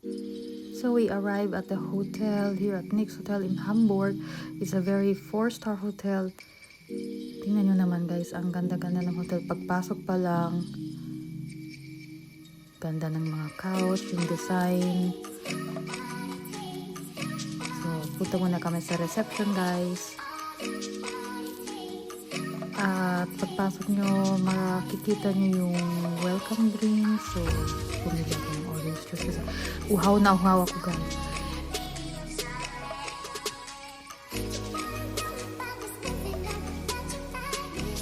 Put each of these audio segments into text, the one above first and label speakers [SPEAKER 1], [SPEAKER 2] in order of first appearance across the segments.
[SPEAKER 1] So we arrived at the hotel here at Nix Hotel in Hamburg. It's a very 4-star hotel. Tingnan nyo naman guys, ang ganda-ganda ng hotel. Pagpasok pa lang, ganda ng mga couch, yung design. So, punta muna kami sa reception guys. At pagpasok nyo, makikita nyo yung welcome drink. So, bumili ako ng orange juice kasi uhaw na uhaw ako guys.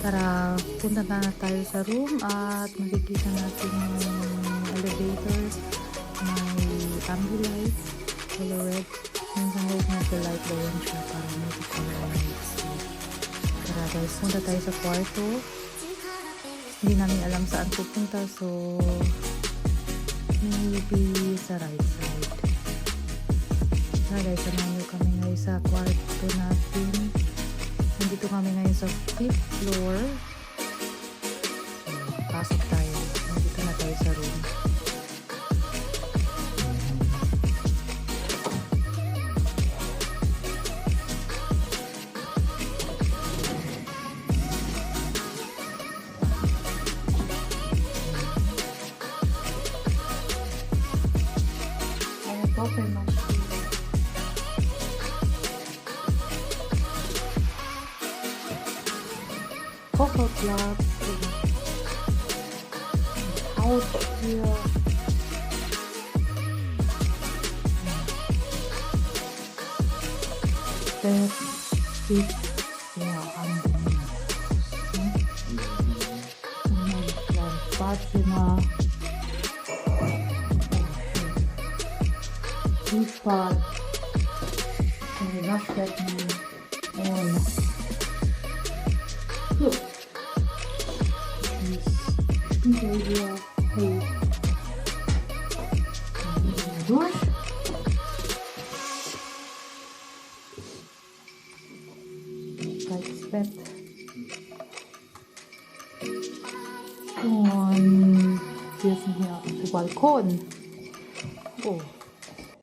[SPEAKER 1] Tara, punta na tayo sa room at makikita natin yung elevator. May ambi light, color red. Minsan guys, nag-light ba yan siya para multi-color lights. Tara guys, punta tayo sa kwarto. Hindi namin alam saan pupunta, so maybe sa right side. Tara guys, samahan nyo kami ngayon sa kwarto natin. Nandito kami ngayon sa 5th floor. So, pasok tayo. Nandito na tayo sa room. Coffee machine. Cocoa blocks. Couch here. Bed, seat. Yeah, Fatima. Teapot. And the wash button. And look. This area. Hey. Wash. Like that. Und wir sind hier auf dem Balkon. Oh.